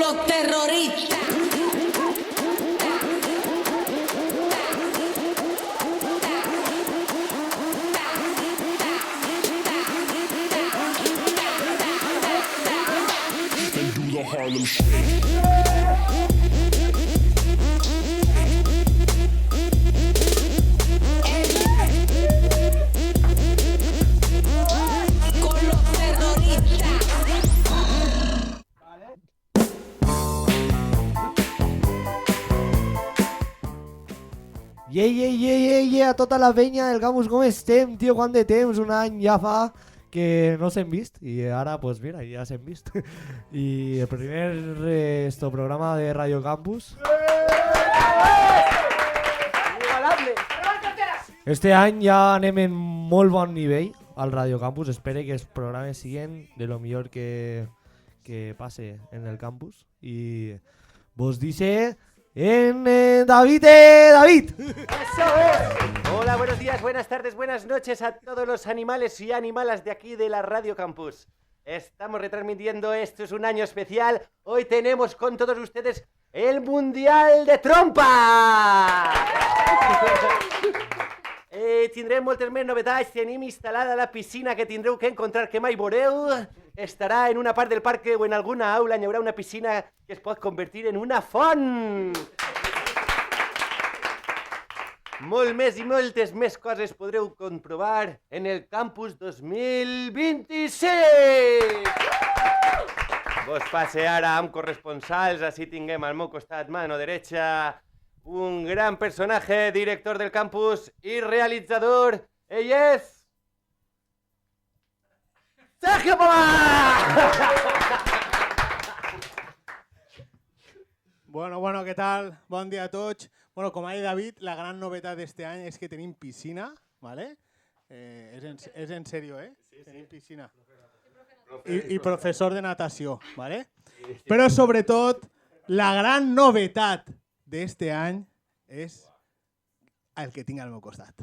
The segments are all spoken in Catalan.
los terroristas. Harlem Shake. Yeah, a tota la penya del campus, com estem, tio? Quant de temps? Un any ja fa que no s'hem vist i ara, pues mira, ja s'hem vist. I el primer programa de Radio Campus. Este any ja anem en molt bon nivell al Radio Campus. Espero que els programes siguin de lo millor que passe en el campus. I vos dice... David. ¡Eso es! Hola, buenos días, buenas tardes, buenas noches a todos los animales y animalas de aquí de la Radio Campus. Estamos retransmitiendo, esto es un año especial. Hoy tenemos con todos ustedes el Mundial de Trompa. Tindrem moltes més novetats. Tenim instal·lada la piscina que tindreu que encontrar que mai veureu. Estarà en una part del parc o en alguna aula. Hi haurà una piscina que es pot convertir en una font. Molt més i moltes més coses podreu comprovar en el Campus 2026. Vos passe ara amb corresponsals. Així tinguem al meu costat, mano derecha, un gran personaje, director del campus y realizador. Ella es... ¡Sergio Pomar! Bueno, ¿qué tal? Bon dia a tots. Bueno, com ha dit David, la gran novetat d'este any és que tenim piscina, ¿vale? És en serio, ¿eh? Tenim piscina. I professor de natació, ¿vale? Però sobretot, la gran novetat d'este any és el que tinc al meu costat.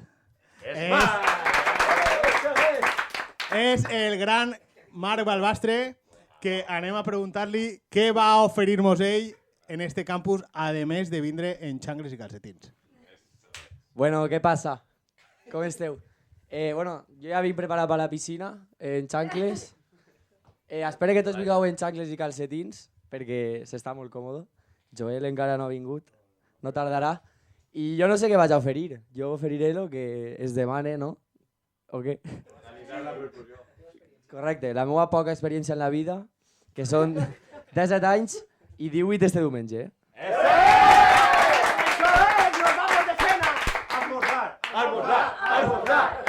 És el gran Marc Balbastre, que anem a preguntar-li què va oferir-nos ell en este campus, a més de vindre en xangles i calcetins. Bueno, què passa? Com esteu? Bueno, jo ja vinc preparat per la piscina, en xancles. Espero que tots vingueu en xancles i calcetins, perquè s'està molt còmode. Joel encara no ha vingut, no tardarà. I jo no sé què vaig a oferir. Jo oferiré el que es demane, no? O què? Correcte, la meva poca experiència en la vida, que són 17 anys i 18 este diumenge.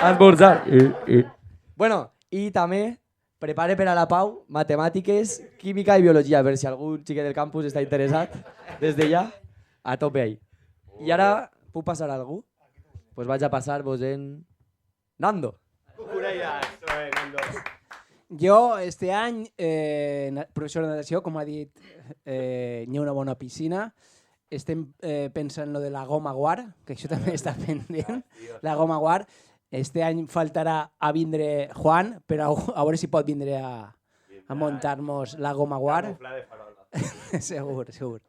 Almorzar. Bueno, i també prepare per a la Pau matemàtiques, química i biologia, per si algun xiquet del campus està interessat, des de ja, a tope ahí. I ara, puc passar a algú? Pues vaig a passar-vos en... Nando. Jo, este any, professor de natació, com ha dit, hi ha una bona piscina. Estem pensant en lo de la goma guar, que això també està pendent. La goma guar. Este any faltarà a vindre Juan, però a veure si pot vindre a muntar-nos la goma guar. Segur.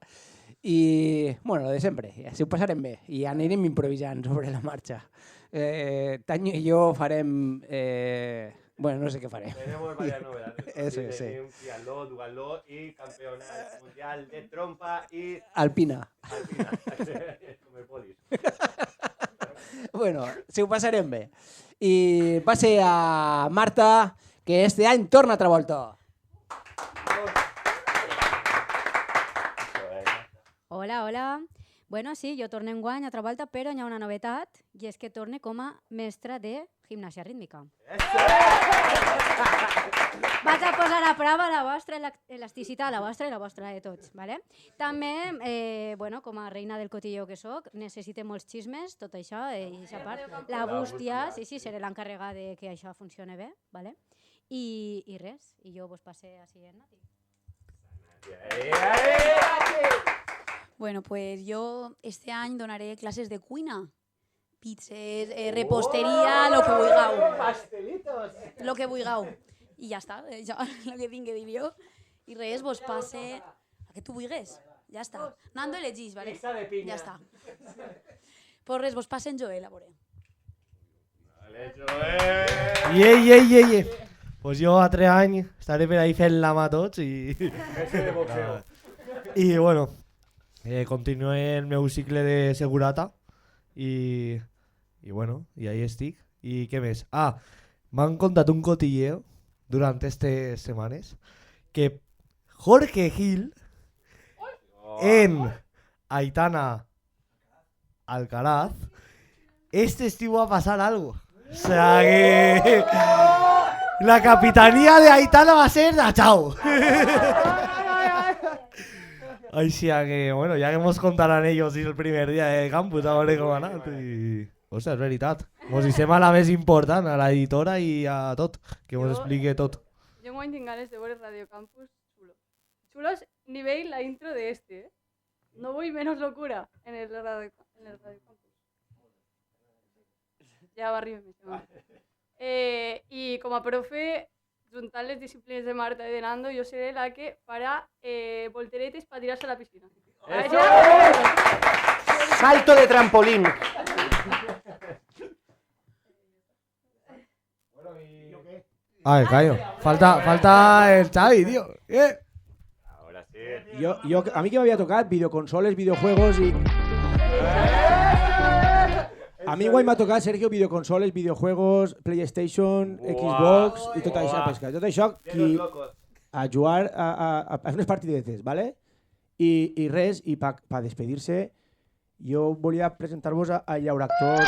I, bueno, lo de sempre, així ho passarem bé i anirem improvisant sobre la marxa. Tanyo i jo farem... bueno, no sé què farem. Tenemos varias novedades. Eso, sí. Triatló, duatló y campeonato mundial de trompa y... Alpina. Com el polis. Bueno, si ho passarem bé. I passe a Marta, que este any torna altra volta. Hola. Bueno, sí, jo torno enguany altra volta, però hi ha una novetat, i és que torne com a mestra de gimnàsia rítmica. Vaig a posar a prova la vostra elasticitat, la vostra i la vostra de tots. ¿vale? També, bueno, com a reina del cotilló que soc, necessite molts xismes, tot això, i aquesta part. La bústia, sí, seré l'encarregada de que això funcione bé. ¿vale? I res, i jo vos passe a siguiente. Bueno, pues yo este año donaré clases de cuina. Pizzas, repostería, lo que vulgueu. Pastelitos. Lo que vulgueu. I ja està, això és el que tinc que dir jo. I res, vos passe a que tu vulguis. Ja està. Nando elegís, vale? Pizza de pinya. Ja està. Pues res, vos passen Joel, a veure. Ei. Pues jo a 3 anys estaré per ahí fent la mà tots i... I bueno, continué el meu cicle de segurata i bueno, i ahí estic. I què més? M'han contat un cotilleo durant estas setmanes que Jorge Gil en Aitana Alcaraz este estiu va a pasar algo. O sea que la capitanía de Aitana va a ser de Chao. Ay, sí, que bueno, ya que nos contarán ellos el primer día de campus, a veure com ha anat. O sea, és veritat. Mos deixem a la més important, a l'editora i a tot, que mos explique tot. Jo m'ho tinc ganes de veure Radio Campus chulo. Chulo es nivell la intro de este, ¿eh? No vull menos locura en el Radio Campus. Ja va arribar més tema. I com a profe, juntant les disciplines de Marta i de Nando, jo seré la que farà volteretes per tirar-se a la piscina. Salto de trampolín. Callo. Falta el Xavi, tío. Ahora sí. A mí que me había tocado videoconsoles, videojuegos y... A mi igual m'ha tocat, Sergio, videoconsoles, videojuegos, PlayStation, Xbox i tot això, pesca. Tot això a jugar a unes partidetes, ¿vale? I res, i per despedir-se, jo volia presentar-vos a llauractor,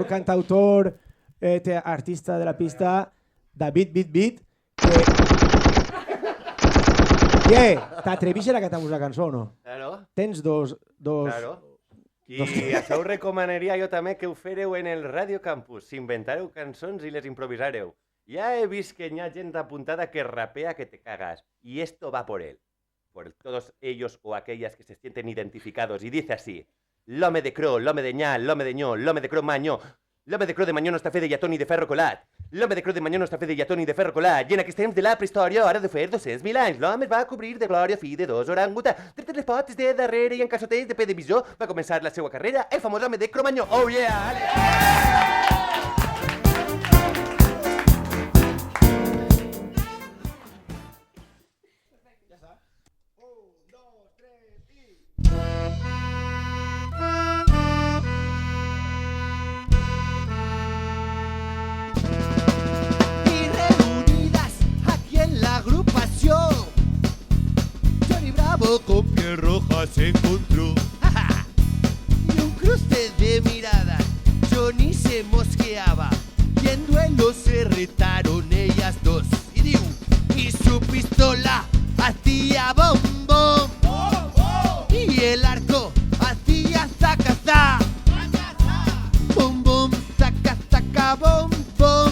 cantautor, artista de la pista, David Bit, que... T'atrevixes a cantar-vos la cançó o no? Claro. Tens dos... Claro. I això ho recomanaria jo també que ho fereu en el Radio Campus. S'inventareu cançons i les improvisareu. Ja he vist que hi ha gent apuntada que rapea que te cagas. Y esto va por él. Por todos ellos o aquellas que se sienten identificados. Y dice así. L'home de Cro, l'home de Nyà, l'home de Nyó, l'home de Cro Manyó. L'home de Cro de Manyó no està fet de llató ni de ferro colat. L'home de Cro de Manyó no està fet de llató ni de ferro colat. I en aquests temps de la prehistòria, ara de fer 200.000 anys, l'home es va cobrir de glòria fi de 2 orangutans. Tret les potes de darrere i en calçotets de pe de bisó va començar la seva carrera el famós home de Cro Manyó. Oh yeah! Con piel roja se encontró y un cruce de miradas. Johnny se mosqueaba y en duelo se retaron ellas dos. Y diu, y su pistola hacía bom bom y el arco hacía zaca za. Bom bom, zaca zaca bom bom.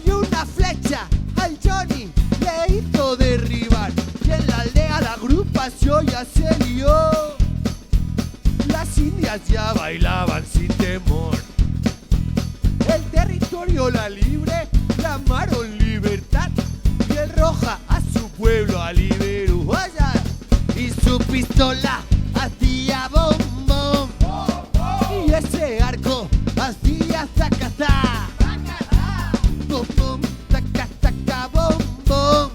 Y una flecha al Johnny le hizo derribar. Y en la aldea la agrupación ya se lió. Las indias ya bailaban sin temor. El territorio la libre clamaron libertad. Y el Roja a su pueblo a liberó. Y su pistola hacía bom bom. Y ese arco hacía zacazá. Bom bom, zaca zaca bom bom.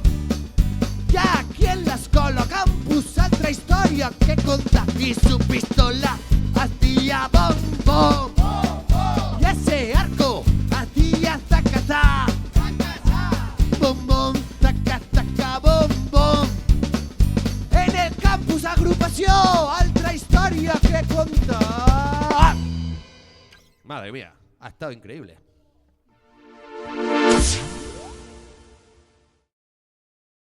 Ya aquí en la escola campus altra història que conta. Y su pistola hacía bom bom. Y ese arco hacía zacazá. Bom bom, zaca zaca bom bom. En el campus agrupació altra història que contar. Madre mía, ha estado increíble.